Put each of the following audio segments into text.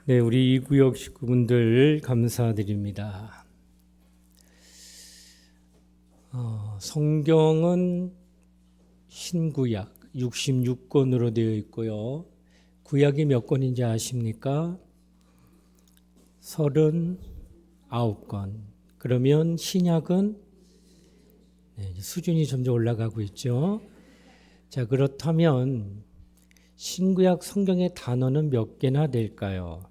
네, 우리 이 구역 식구분들 감사드립니다. 성경은 신구약 66권으로 되어 있고요. 구약이 몇 권인지 아십니까? 39권. 그러면 신약은 수준이 점점 올라가고 있죠. 자, 그렇다면 신구약 성경의 단어는 몇 개나 될까요?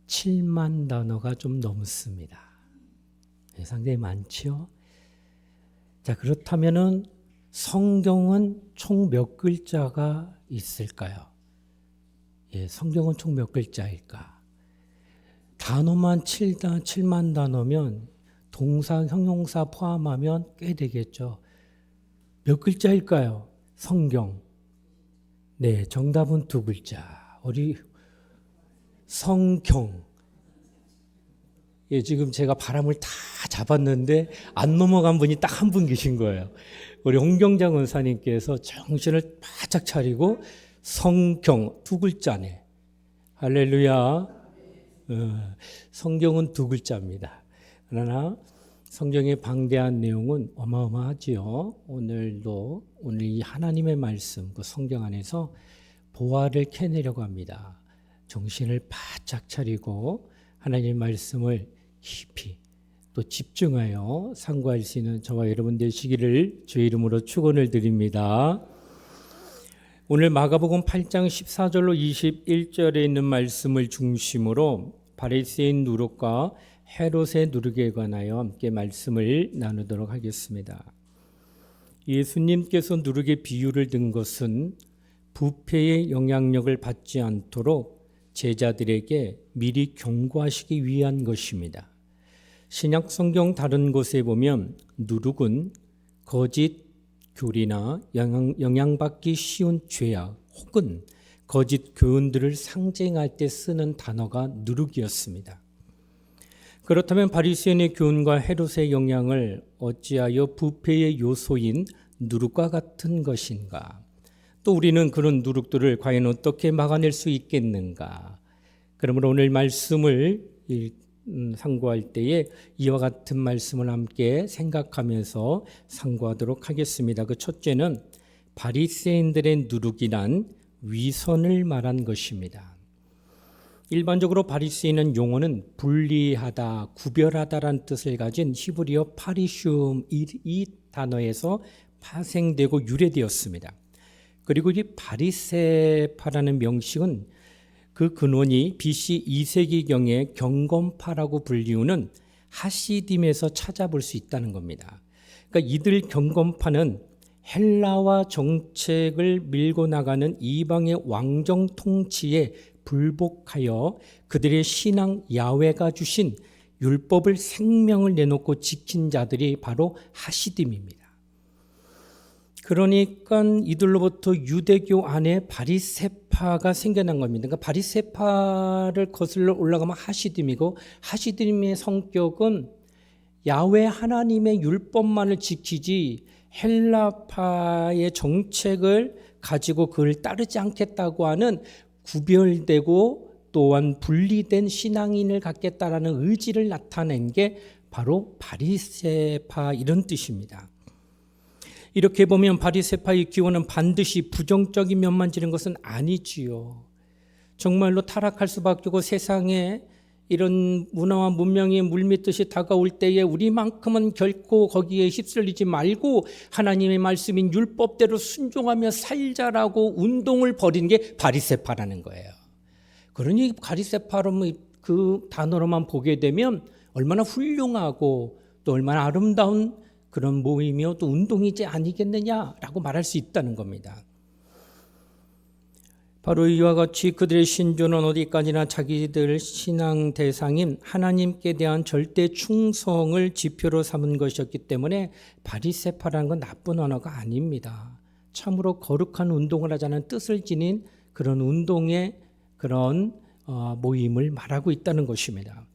7만 단어가 좀 넘습니다. 상당히 많죠? 자, 그렇다면은 성경은 총 몇 글자가 있을까요? 성경은 총 몇 글자일까? 단어만 7만 단어면 동사, 형용사 포함하면 꽤 되겠죠. 몇 글자일까요? 성경. 네, 정답은 두 글자. 우리 성경. 지금 제가 바람을 다 잡았는데 안 넘어간 분이 딱 한 분 계신 거예요. 우리 홍경장 원사님께서 정신을 바짝 차리고 성경 두 글자네. 할렐루야. 성경은 두 글자입니다. 그러나 성경의 방대한 내용은 어마어마하지요. 오늘 이 하나님의 말씀, 그 성경 안에서 보화를 캐내려고 합니다. 정신을 바짝 차리고 하나님의 말씀을 깊이 또 집중하여 상고할 수 있는 저와 여러분 되시기를 주의 이름으로 축원을 드립니다. 오늘 마가복음 8장 14절로 21절에 있는 말씀을 중심으로 바리새인 누룩과 헤롯의 누룩에 관하여 함께 말씀을 나누도록 하겠습니다. 예수님께서 누룩의 비유를 든 것은 부패의 영향력을 받지 않도록 제자들에게 미리 경고하시기 위한 것입니다. 신약 성경 다른 곳에 보면 누룩은 거짓 교리나 영향받기 쉬운 죄악 혹은 거짓 교훈들을 상징할 때 쓰는 단어가 누룩이었습니다. 그렇다면 바리새인의 교훈과 헤롯의 영향을 어찌하여 부패의 요소인 누룩과 같은 것인가? 또 우리는 그런 누룩들을 과연 어떻게 막아낼 수 있겠는가? 그러므로 오늘 말씀을 상고할 때에 이와 같은 말씀을 함께 생각하면서 상고하도록 하겠습니다. 그 첫째는 바리새인들의 누룩이란 위선을 말한 것입니다. 일반적으로 바리새인은 용어는 분리하다, 구별하다라는 뜻을 가진 히브리어 파리슘 이 단어에서 파생되고 유래되었습니다. 그리고 이 바리새파라는 명칭은 그 근원이 BC 2세기경에 경건파라고 불리우는 하시딤에서 찾아볼 수 있다는 겁니다. 그러니까 이들 경건파는 헬라와 정책을 밀고 나가는 이방의 왕정 통치에 불복하여 그들의 신앙 야훼가 주신 율법을 생명을 내놓고 지킨 자들이 바로 하시딤입니다. 그러니까 이들로부터 유대교 안에 바리새파가 생겨난 겁니다. 그러니까 바리새파를 거슬러 올라가면 하시딤이고 하시딤의 성격은 야훼 하나님의 율법만을 지키지 헬라파의 정책을 가지고 그걸 따르지 않겠다고 하는 구별되고 또한 분리된 신앙인을 갖겠다라는 의지를 나타낸 게 바로 바리새파 이런 뜻입니다. 이렇게 보면 바리새파의 기원은 반드시 부정적인 면만 지는 것은 아니지요. 정말로 타락할 수밖에 없고 세상에 이런 문화와 문명이 물밀듯이 다가올 때에 우리만큼은 결코 거기에 휩쓸리지 말고 하나님의 말씀인 율법대로 순종하며 살자라고 운동을 벌인 게 바리새파라는 거예요. 그러니 바리새파로 그 단어로만 보게 되면 얼마나 훌륭하고 또 얼마나 아름다운 그런 모임이요 또 운동이지 아니겠느냐라고 말할 수 있다는 겁니다. 바로 이와 같이 그들의 신조는 어디까지나 자기들 신앙 대상인 하나님께 대한 절대 충성을 지표로 삼은 것이었기 때문에 바리새파라는 건 나쁜 언어가 아닙니다. 참으로 거룩한 운동을 하자는 뜻을 지닌 그런 운동의 그런 모임을 말하고 있다는 것입니다.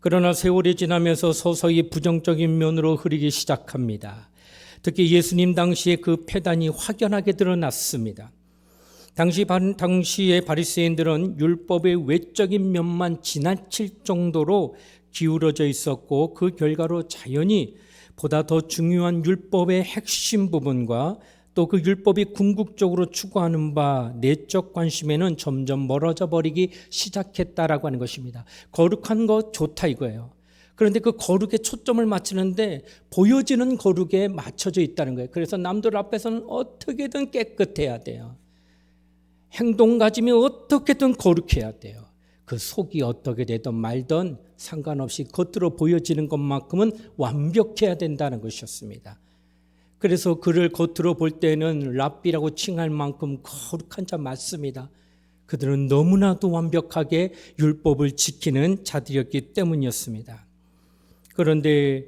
그러나 세월이 지나면서 서서히 부정적인 면으로 흐르기 시작합니다. 특히 예수님 당시에 그 폐단이 확연하게 드러났습니다. 당시의 바리새인들은 율법의 외적인 면만 지나칠 정도로 기울어져 있었고, 그 결과로 자연히 보다 더 중요한 율법의 핵심 부분과 또 그 율법이 궁극적으로 추구하는 바 내적 관심에는 점점 멀어져 버리기 시작했다라고 하는 것입니다. 거룩한 거 좋다 이거예요. 그런데 그 거룩에 초점을 맞추는데 보여지는 거룩에 맞춰져 있다는 거예요. 그래서 남들 앞에서는 어떻게든 깨끗해야 돼요. 행동 가짐이 어떻게든 거룩해야 돼요. 그 속이 어떻게 되든 말든 상관없이 겉으로 보여지는 것만큼은 완벽해야 된다는 것이었습니다. 그래서 그를 겉으로 볼 때는 랍비라고 칭할 만큼 거룩한 자 맞습니다. 그들은 너무나도 완벽하게 율법을 지키는 자들이었기 때문이었습니다. 그런데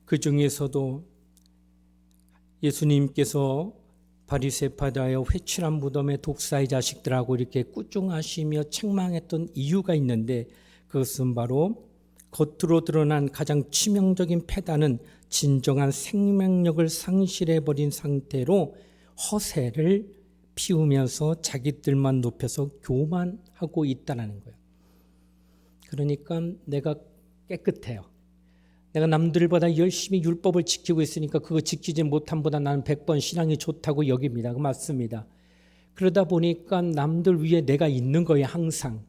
그 중에서도 예수님께서 바리새파다여 회칠한 무덤의 독사의 자식들하고 이렇게 꾸중하시며 책망했던 이유가 있는데, 그것은 바로 겉으로 드러난 가장 치명적인 패단은 진정한 생명력을 상실해버린 상태로 허세를 피우면서 자기들만 높여서 교만하고 있다는 거예요. 그러니까 내가 깨끗해요. 내가 남들보다 열심히 율법을 지키고 있으니까 그거 지키지 못함보다 나는 100번 신앙이 좋다고 여깁니다. 그 맞습니다. 그러다 보니까 남들 위에 내가 있는 거예요, 항상.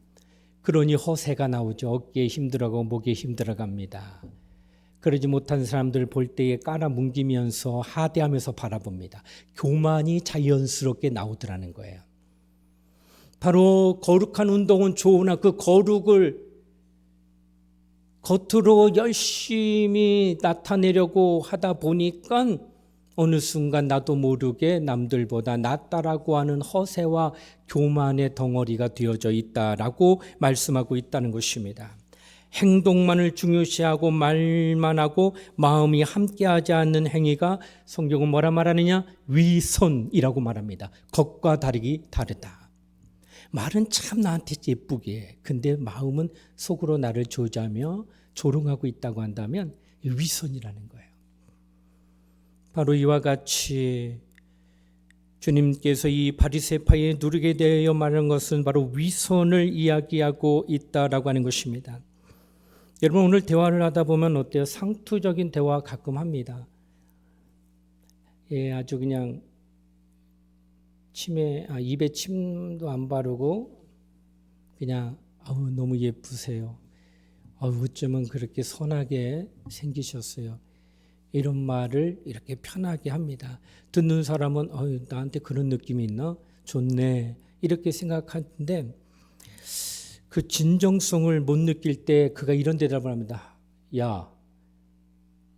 그러니 허세가 나오죠. 어깨에 힘들어가고 목에 힘들어갑니다. 그러지 못한 사람들 볼 때에 깔아뭉기면서 하대하면서 바라봅니다. 교만이 자연스럽게 나오더라는 거예요. 바로 거룩한 운동은 좋으나 그 거룩을 겉으로 열심히 나타내려고 하다 보니까 어느 순간 나도 모르게 남들보다 낫다라고 하는 허세와 교만의 덩어리가 되어져 있다라고 말씀하고 있다는 것입니다. 행동만을 중요시하고 말만 하고 마음이 함께하지 않는 행위가 성경은 뭐라 말하느냐? 위선이라고 말합니다. 겉과 다르다. 말은 참 나한테 예쁘게 해. 근데 마음은 속으로 나를 조자며 조롱하고 있다고 한다면 위선이라는 거예요. 바로 이와 같이 주님께서 이 바리새파에 누르게 되어 말하는 것은 바로 위선을 이야기하고 있다라고 하는 것입니다. 여러분, 오늘 대화를 하다 보면 어때요? 상투적인 대화 가끔 합니다. 아주 그냥 입에 침도 안 바르고 그냥 너무 예쁘세요. 어쩌면 그렇게 선하게 생기셨어요. 이런 말을 이렇게 편하게 합니다. 듣는 사람은 나한테 그런 느낌이 있나? 좋네. 이렇게 생각하는데 그 진정성을 못 느낄 때 그가 이런 대답을 합니다. 야,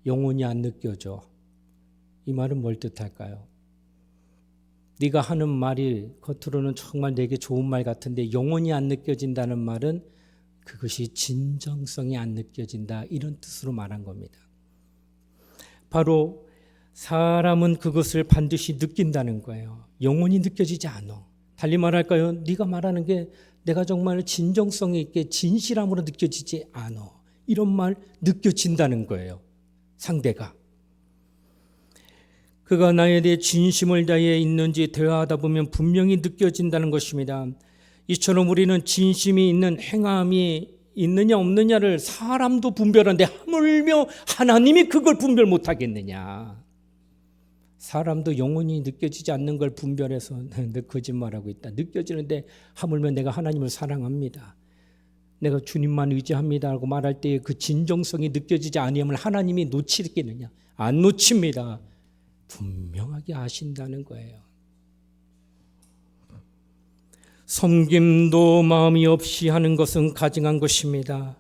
영혼이 안 느껴져. 이 말은 뭘 뜻할까요? 네가 하는 말이 겉으로는 정말 내게 좋은 말 같은데 영혼이 안 느껴진다는 말은 그것이 진정성이 안 느껴진다, 이런 뜻으로 말한 겁니다. 바로 사람은 그것을 반드시 느낀다는 거예요. 영혼이 느껴지지 않아. 달리 말할까요? 네가 말하는 게 내가 정말 진정성이 있게 진실함으로 느껴지지 않아. 이런 말 느껴진다는 거예요, 상대가. 그가 나에 대해 진심을 다해 있는지 대화하다 보면 분명히 느껴진다는 것입니다. 이처럼 우리는 진심이 있는 행함이 있느냐 없느냐를 사람도 분별하는데 하물며 하나님이 그걸 분별 못하겠느냐. 사람도 영혼이 느껴지지 않는 걸 분별해서 너 거짓말하고 있다. 느껴지는데 하물며 내가 하나님을 사랑합니다, 내가 주님만 의지합니다 라고 말할 때 그 진정성이 느껴지지 아니하면 하나님이 놓치겠느냐? 안 놓칩니다. 분명하게 아신다는 거예요. 섬김도 마음이 없이 하는 것은 가증한 것입니다.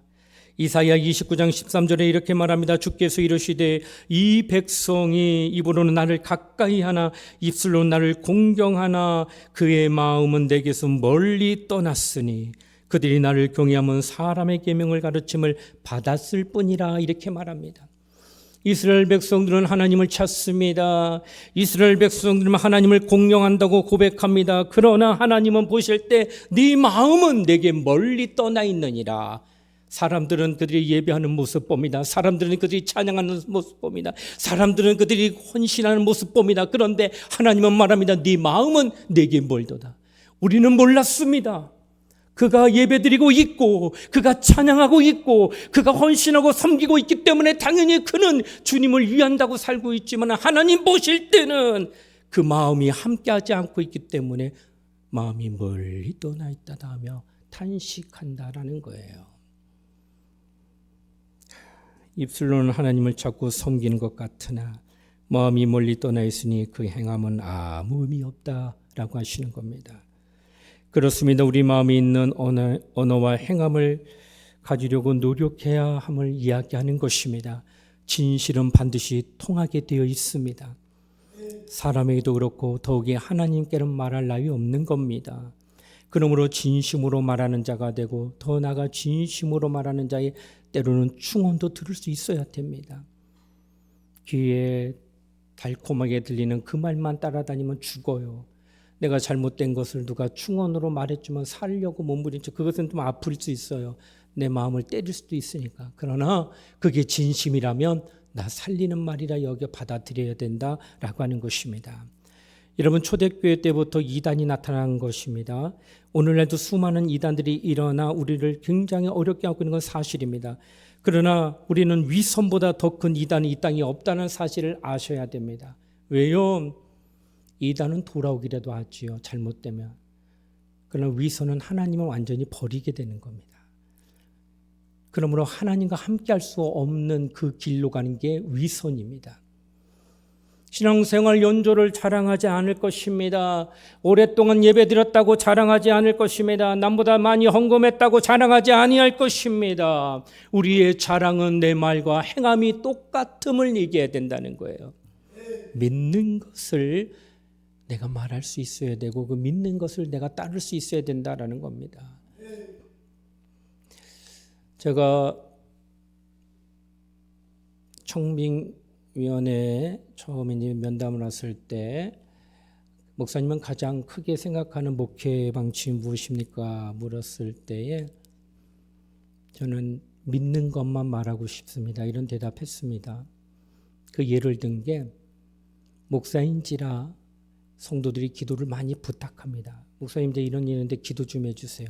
이사야 29장 13절에 이렇게 말합니다. 주께서 이르시되 이 백성이 입으로는 나를 가까이 하나 입술로 나를 공경하나 그의 마음은 내게서 멀리 떠났으니 그들이 나를 경외하면 사람의 계명을 가르침을 받았을 뿐이라, 이렇게 말합니다. 이스라엘 백성들은 하나님을 찾습니다. 이스라엘 백성들은 하나님을 공경한다고 고백합니다. 그러나 하나님은 보실 때 네 마음은 내게 멀리 떠나 있느니라. 사람들은 그들이 예배하는 모습 봅니다. 사람들은 그들이 찬양하는 모습 봅니다. 사람들은 그들이 헌신하는 모습 봅니다. 그런데 하나님은 말합니다. 네 마음은 내게 멀도다. 우리는 몰랐습니다. 그가 예배드리고 있고 그가 찬양하고 있고 그가 헌신하고 섬기고 있기 때문에 당연히 그는 주님을 위한다고 살고 있지만 하나님 보실 때는 그 마음이 함께하지 않고 있기 때문에 마음이 멀리 떠나 있다다 하며 탄식한다라는 거예요. 입술로는 하나님을 찾고 섬기는 것 같으나 마음이 멀리 떠나 있으니 그 행함은 아무 의미 없다라고 하시는 겁니다. 그렇습니다. 우리 마음에 있는 언어와 행함을 가지려고 노력해야 함을 이야기하는 것입니다. 진실은 반드시 통하게 되어 있습니다. 사람에게도 그렇고 더욱이 하나님께는 말할 나위 없는 겁니다. 그러므로 진심으로 말하는 자가 되고 더 나아가 진심으로 말하는 자의 때로는 충언도 들을 수 있어야 됩니다. 귀에 달콤하게 들리는 그 말만 따라다니면 죽어요. 내가 잘못된 것을 누가 충언으로 말했지만 살려고 몸부림쳐 그것은 좀 아플 수 있어요. 내 마음을 때릴 수도 있으니까. 그러나 그게 진심이라면 나 살리는 말이라 여겨 받아들여야 된다라고 하는 것입니다. 여러분 초대교회 때부터 이단이 나타난 것입니다. 오늘날도 수많은 이단들이 일어나 우리를 굉장히 어렵게 하고 있는 건 사실입니다. 그러나 우리는 위선보다 더 큰 이단이 이 땅에 없다는 사실을 아셔야 됩니다. 왜요? 이단은 돌아오기라도 하지요. 잘못되면. 그러나 위선은 하나님을 완전히 버리게 되는 겁니다. 그러므로 하나님과 함께할 수 없는 그 길로 가는 게 위선입니다. 신앙생활 연조를 자랑하지 않을 것입니다. 오랫동안 예배드렸다고 자랑하지 않을 것입니다. 남보다 많이 헌금했다고 자랑하지 아니할 것입니다. 우리의 자랑은 내 말과 행함이 똑같음을 얘기해야 된다는 거예요. 믿는 것을 내가 말할 수 있어야 되고 그 믿는 것을 내가 따를 수 있어야 된다라는 겁니다. 제가 청빙위원회에 처음에 면담을 왔을 때 목사님은 가장 크게 생각하는 목회 방침이 무엇입니까? 물었을 때에 저는 믿는 것만 말하고 싶습니다. 이런 대답했습니다. 그 예를 든 게 목사인지라 성도들이 기도를 많이 부탁합니다. 목사님 이제 이런 일인데 기도 좀 해주세요.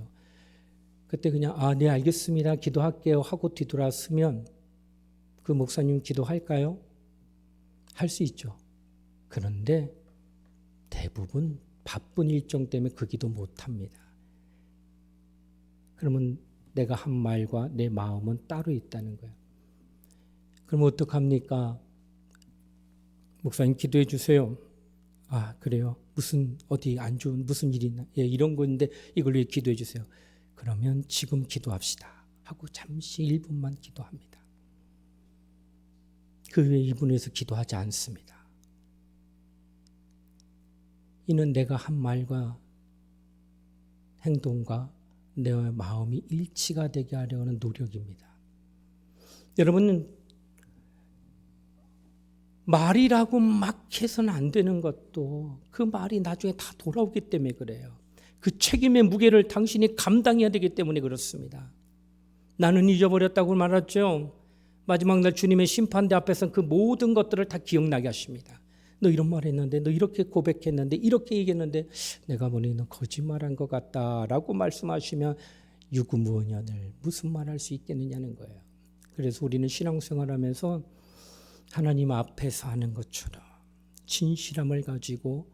그때 그냥 네 알겠습니다. 기도할게요 하고 뒤돌아서면 그 목사님 기도할까요? 할 수 있죠. 그런데 대부분 바쁜 일정 때문에 그 기도 못합니다. 그러면 내가 한 말과 내 마음은 따로 있다는 거예요. 그럼 어떡합니까? 목사님 기도해 주세요. 그래요. 어디 안 좋은 무슨 일이 있나? 이런 건데 이걸 위해 기도해 주세요. 그러면 지금 기도합시다 하고 잠시 1분만 기도합니다. 그 외에 2분에서 기도하지 않습니다. 이는 내가 한 말과 행동과 내 마음이 일치가 되게 하려는 노력입니다. 여러분 말이라고 막 해서는 안 되는 것도 그 말이 나중에 다 돌아오기 때문에 그래요. 그 책임의 무게를 당신이 감당해야 되기 때문에 그렇습니다. 나는 잊어버렸다고 말했죠. 마지막 날 주님의 심판대 앞에서 그 모든 것들을 다 기억나게 하십니다. 너 이런 말 했는데, 너 이렇게 고백했는데, 이렇게 얘기했는데 내가 보니 너 거짓말한 것 같다라고 말씀하시면 유구무원연을 무슨 말할 수 있겠느냐는 거예요. 그래서 우리는 신앙생활하면서 하나님 앞에서 하는 것처럼 진실함을 가지고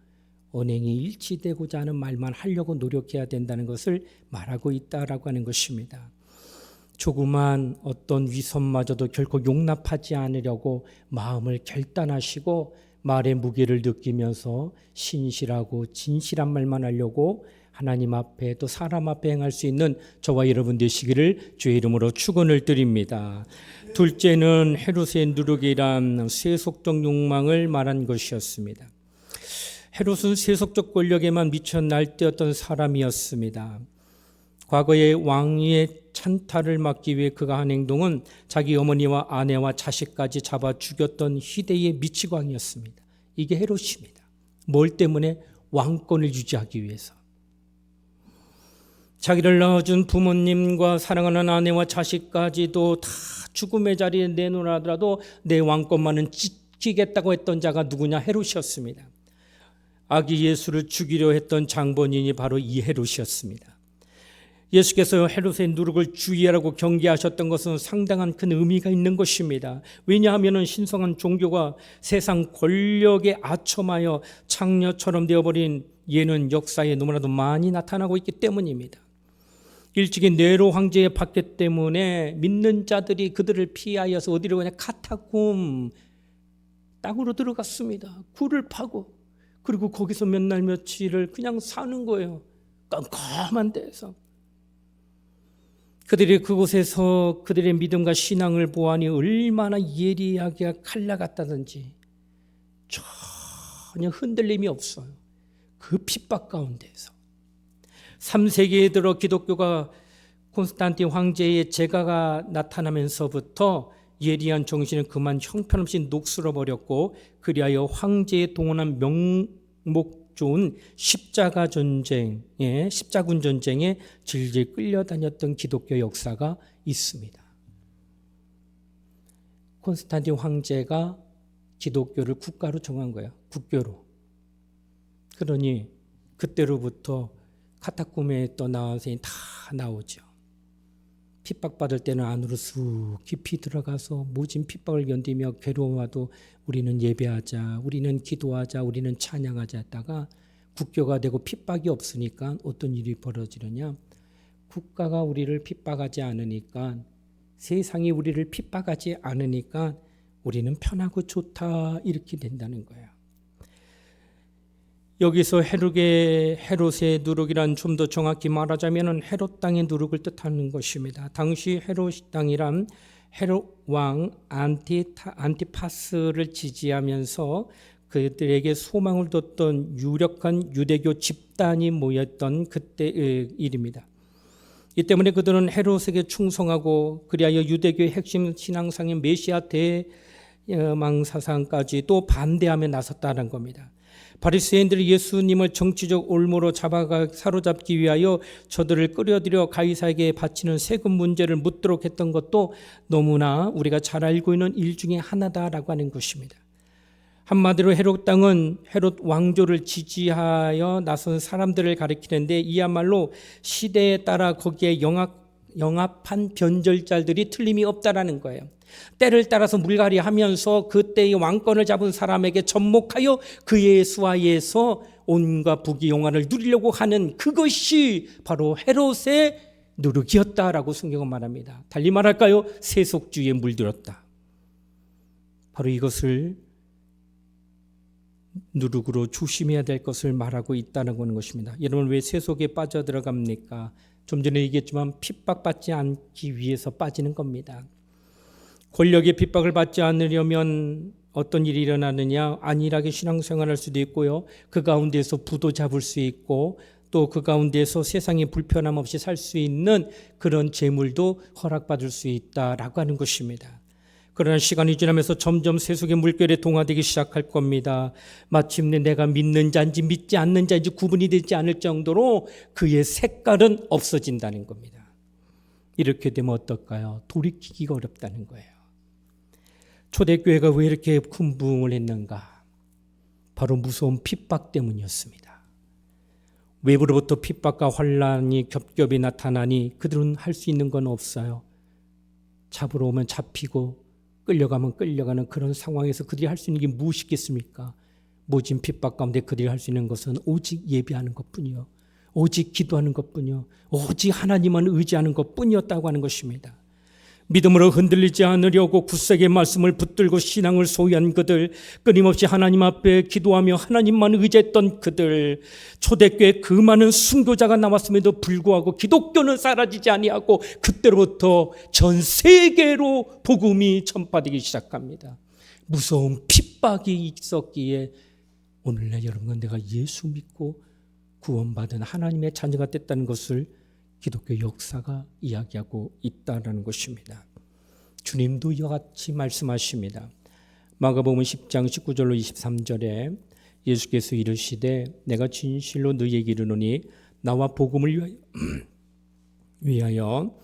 언행이 일치되고자 하는 말만 하려고 노력해야 된다는 것을 말하고 있다라고 하는 것입니다. 조그만 어떤 위선마저도 결코 용납하지 않으려고 마음을 결단하시고 말의 무게를 느끼면서 신실하고 진실한 말만 하려고 하나님 앞에 또 사람 앞에 행할 수 있는 저와 여러분 되시기를 주의 이름으로 축원을 드립니다. 둘째는 헤롯의 누룩이란 세속적 욕망을 말한 것이었습니다. 헤롯은 세속적 권력에만 미쳐 날뛰었던 사람이었습니다. 과거의 왕위의 찬탈을 막기 위해 그가 한 행동은 자기 어머니와 아내와 자식까지 잡아 죽였던 희대의 미치광이었습니다. 이게 헤롯입니다. 뭘 때문에? 왕권을 유지하기 위해서. 자기를 낳아준 부모님과 사랑하는 아내와 자식까지도 다 죽음의 자리에 내놓으라더라도 내 왕권만은 지키겠다고 했던 자가 누구냐? 헤롯이었습니다. 아기 예수를 죽이려 했던 장본인이 바로 이 헤롯이었습니다. 예수께서 헤롯의 누룩을 주의하라고 경계하셨던 것은 상당한 큰 의미가 있는 것입니다. 왜냐하면 신성한 종교가 세상 권력에 아첨하여 창녀처럼 되어버린 예는 역사에 너무나도 많이 나타나고 있기 때문입니다. 일찍이 네로 황제의 박해 때문에 믿는 자들이 그들을 피하여서 어디로 가냐? 카타콤 땅으로 들어갔습니다. 굴을 파고, 그리고 거기서 몇 날 며칠을 그냥 사는 거예요. 깜깜한 데서. 그들이 그곳에서 그들의 믿음과 신앙을 보아니 얼마나 예리하게 칼나갔다든지 전혀 흔들림이 없어요. 그 핍박 가운데에서 3세기에 들어 기독교가 콘스탄틴 황제의 제가가 나타나면서부터 예리한 정신은 그만 형편없이 녹슬어 버렸고, 그리하여 황제에 동원한 명목 좋은 십자군 전쟁에 질질 끌려다녔던 기독교 역사가 있습니다. 콘스탄틴 황제가 기독교를 국가로 정한 거예요. 국교로. 그러니 그때로부터 카타콤에 떠나온 사람이 다 나오죠. 핍박받을 때는 안으로 쑥 깊이 들어가서 모진 핍박을 견디며 괴로워도 우리는 예배하자, 우리는 기도하자, 우리는 찬양하자 했다가 국교가 되고 핍박이 없으니까 어떤 일이 벌어지느냐? 국가가 우리를 핍박하지 않으니까, 세상이 우리를 핍박하지 않으니까 우리는 편하고 좋다, 이렇게 된다는 거예요. 여기서 헤롯의 누룩이란, 좀 더 정확히 말하자면 헤롯 땅의 누룩을 뜻하는 것입니다. 당시 헤롯 땅이란 헤롯 왕 안티파스를 지지하면서 그들에게 소망을 뒀던 유력한 유대교 집단이 모였던 그때의 일입니다. 이 때문에 그들은 헤롯에게 충성하고, 그리하여 유대교의 핵심 신앙상인 메시아 대망 사상까지도 반대하며 나섰다는 겁니다. 바리새인들이 예수님을 정치적 올무로 사로잡기 위하여 저들을 끌어들여 가이사에게 바치는 세금 문제를 묻도록 했던 것도 너무나 우리가 잘 알고 있는 일 중에 하나다라고 하는 것입니다. 한마디로 헤롯 땅은 헤롯 왕조를 지지하여 나선 사람들을 가리키는데, 이야말로 시대에 따라 거기에 영합한 변절자들이 틀림이 없다라는 거예요. 때를 따라서 물갈이하면서 그때의 왕권을 잡은 사람에게 접목하여 그의 수하에서 온갖 부귀영화를 누리려고 하는, 그것이 바로 헤롯의 누룩이었다라고 성경은 말합니다. 달리 말할까요? 세속주의에 물들었다. 바로 이것을 누룩으로 조심해야 될 것을 말하고 있다는 것입니다. 여러분, 왜 세속에 빠져들어갑니까? 좀 전에 얘기했지만 핍박받지 않기 위해서 빠지는 겁니다. 권력의 핍박을 받지 않으려면 어떤 일이 일어나느냐? 안일하게 신앙생활할 수도 있고요, 그 가운데서 부도 잡을 수 있고, 또 그 가운데서 세상에 불편함 없이 살 수 있는 그런 재물도 허락받을 수 있다라고 하는 것입니다. 그러나 시간이 지나면서 점점 세속의 물결에 동화되기 시작할 겁니다. 마침내 내가 믿는 자인지 믿지 않는 자인지 구분이 되지 않을 정도로 그의 색깔은 없어진다는 겁니다. 이렇게 되면 어떨까요? 돌이키기가 어렵다는 거예요. 초대교회가 왜 이렇게 큰 부흥을 했는가? 바로 무서운 핍박 때문이었습니다. 외부로부터 핍박과 환란이 겹겹이 나타나니 그들은 할 수 있는 건 없어요. 잡으러 오면 잡히고 끌려가면 끌려가는 그런 상황에서 그들이 할 수 있는 게 무엇이겠습니까? 모진 핍박 가운데 그들이 할 수 있는 것은 오직 예배하는 것뿐이요, 오직 기도하는 것뿐이요, 오직 하나님만 의지하는 것뿐이었다고 하는 것입니다. 믿음으로 흔들리지 않으려고 굳세게 말씀을 붙들고 신앙을 소유한 그들, 끊임없이 하나님 앞에 기도하며 하나님만 의지했던 그들, 초대교회 그 많은 순교자가 나왔음에도 불구하고 기독교는 사라지지 아니하고 그때로부터 전 세계로 복음이 전파되기 시작합니다. 무서운 핍박이 있었기에 오늘날 여러분과 내가 예수 믿고 구원받은 하나님의 자녀가 됐다는 것을 기독교 역사가 이야기하고 있다는 것입니다. 주님도 이와 같이 말씀하십니다. 마가복음 10장 19절로 23절에 예수께서 이르시되 내가 진실로 너희에게 이르노니 나와 복음을 위하여 위하여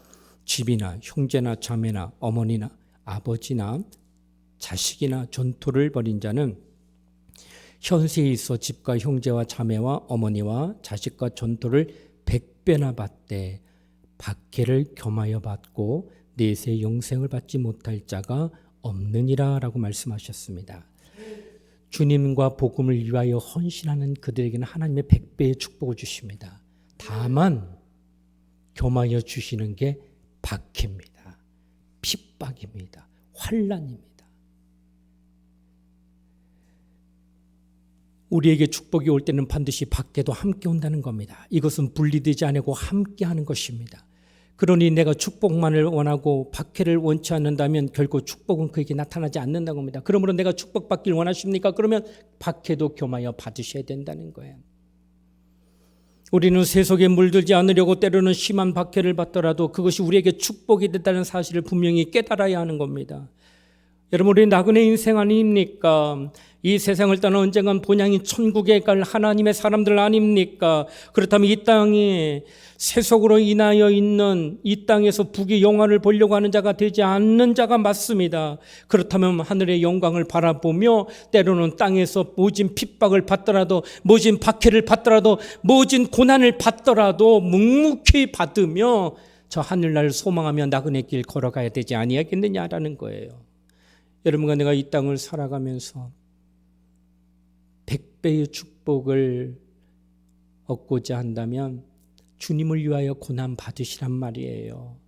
집이나 형제나 자매나 어머니나 아버지나 자식이나 전토를 벌인 자는 현세에 있어 집과 형제와 자매와 어머니와 자식과 전토를 100배나 받되 박해를 겸하여 받고 내세 영생을 받지 못할 자가 없느니라 라고 말씀하셨습니다. 주님과 복음을 위하여 헌신하는 그들에게는 하나님의 100배의 축복을 주십니다. 다만 겸하여 주시는 게 박해입니다. 핍박입니다. 환난입니다. 우리에게 축복이 올 때는 반드시 박해도 함께 온다는 겁니다. 이것은 분리되지 않고 함께 하는 것입니다. 그러니 내가 축복만을 원하고 박해를 원치 않는다면 결코 축복은 그에게 나타나지 않는다고 합니다. 그러므로 내가 축복받길 원하십니까? 그러면 박해도 겸하여 받으셔야 된다는 거예요. 우리는 세속에 물들지 않으려고 때로는 심한 박해를 받더라도 그것이 우리에게 축복이 됐다는 사실을 분명히 깨달아야 하는 겁니다. 여러분, 우리 나그네 인생 아닙니까? 이 세상을 떠나 언젠간 본향인 천국에 갈 하나님의 사람들 아닙니까? 그렇다면 이 땅에 세속으로 인하여 있는 이 땅에서 부귀 영화를 보려고 하는 자가 되지 않는 자가 맞습니다. 그렇다면 하늘의 영광을 바라보며 때로는 땅에서 모진 핍박을 받더라도, 모진 박해를 받더라도, 모진 고난을 받더라도 묵묵히 받으며 저 하늘나라를 소망하며 나그네 길 걸어가야 되지 아니하겠느냐라는 거예요. 여러분과 내가 이 땅을 살아가면서 100배의 축복을 얻고자 한다면 주님을 위하여 고난 받으시란 말이에요.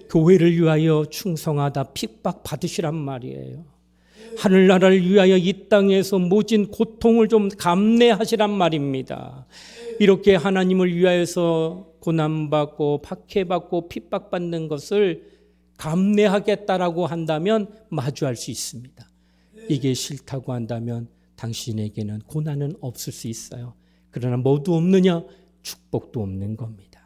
교회를 위하여 충성하다 핍박 받으시란 말이에요. 하늘나라를 위하여 이 땅에서 모진 고통을 좀 감내하시란 말입니다. 이렇게 하나님을 위하여서 고난받고 박해받고 핍박받는 것을 감내하겠다라고 한다면 마주할 수 있습니다. 이게 싫다고 한다면 당신에게는 고난은 없을 수 있어요. 그러나 뭐도 없느냐? 축복도 없는 겁니다.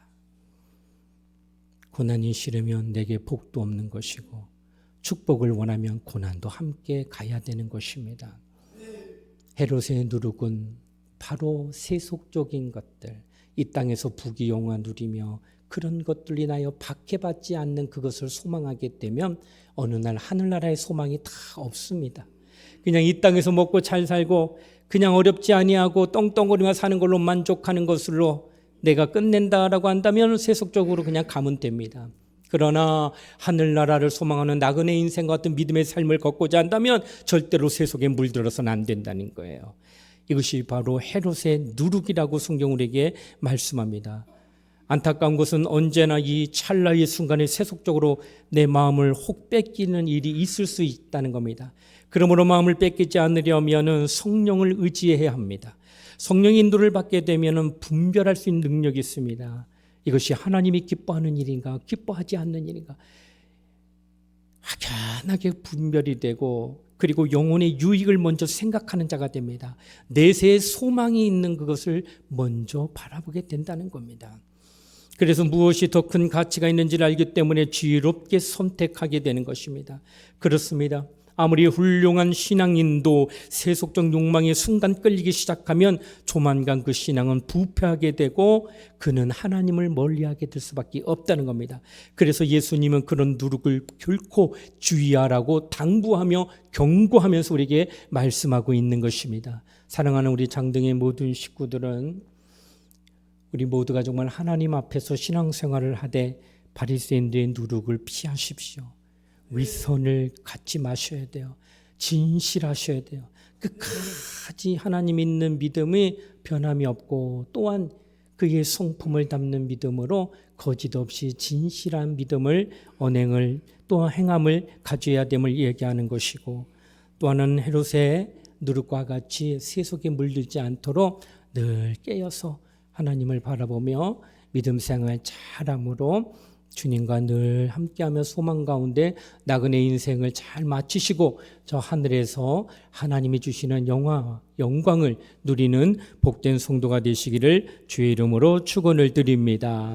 고난이 싫으면 내게 복도 없는 것이고 축복을 원하면 고난도 함께 가야 되는 것입니다. 헤롯의 누룩은 바로 세속적인 것들, 이 땅에서 부귀 영화 누리며 그런 것들로 인하여 박해받지 않는 그것을 소망하게 되면 어느 날 하늘나라의 소망이 다 없습니다. 그냥 이 땅에서 먹고 잘 살고 그냥 어렵지 아니하고 떵떵거리며 사는 걸로 만족하는 것으로 내가 끝낸다라고 한다면 세속적으로 그냥 가면 됩니다. 그러나 하늘나라를 소망하는 나그네 인생 같은 믿음의 삶을 걷고자 한다면 절대로 세속에 물들어서는 안 된다는 거예요. 이것이 바로 헤롯의 누룩이라고 성경 우리에게 말씀합니다. 안타까운 것은 언제나 이 찰나의 순간에 세속적으로 내 마음을 혹 뺏기는 일이 있을 수 있다는 겁니다. 그러므로 마음을 뺏기지 않으려면 성령을 의지해야 합니다. 성령의 인도를 받게 되면 분별할 수 있는 능력이 있습니다. 이것이 하나님이 기뻐하는 일인가 기뻐하지 않는 일인가 확연하게 분별이 되고 그리고 영혼의 유익을 먼저 생각하는 자가 됩니다. 내세에 소망이 있는 그것을 먼저 바라보게 된다는 겁니다. 그래서 무엇이 더 큰 가치가 있는지를 알기 때문에 지혜롭게 선택하게 되는 것입니다. 그렇습니다. 아무리 훌륭한 신앙인도 세속적 욕망에 순간 끌리기 시작하면 조만간 그 신앙은 부패하게 되고 그는 하나님을 멀리하게 될 수밖에 없다는 겁니다. 그래서 예수님은 그런 누룩을 결코 주의하라고 당부하며 경고하면서 우리에게 말씀하고 있는 것입니다. 사랑하는 우리 장등의 모든 식구들은 우리 모두가 정말 하나님 앞에서 신앙생활을 하되 바리새인들의 누룩을 피하십시오. 위선을 갖지 마셔야 돼요. 진실하셔야 돼요. 끝까지 하나님 있는 믿음이 변함이 없고 또한 그의 성품을 담는 믿음으로 거짓 없이 진실한 믿음을 언행을 또 행함을 가져야 됨을 얘기하는 것이고 또 하나는 헤롯의 누룩과 같이 세속에 물들지 않도록 늘 깨어서 하나님을 바라보며 믿음 생활 잘함으로 주님과 늘 함께하며 소망 가운데 나그네 인생을 잘 마치시고 저 하늘에서 하나님이 주시는 영광을 누리는 복된 성도가 되시기를 주의 이름으로 축원을 드립니다.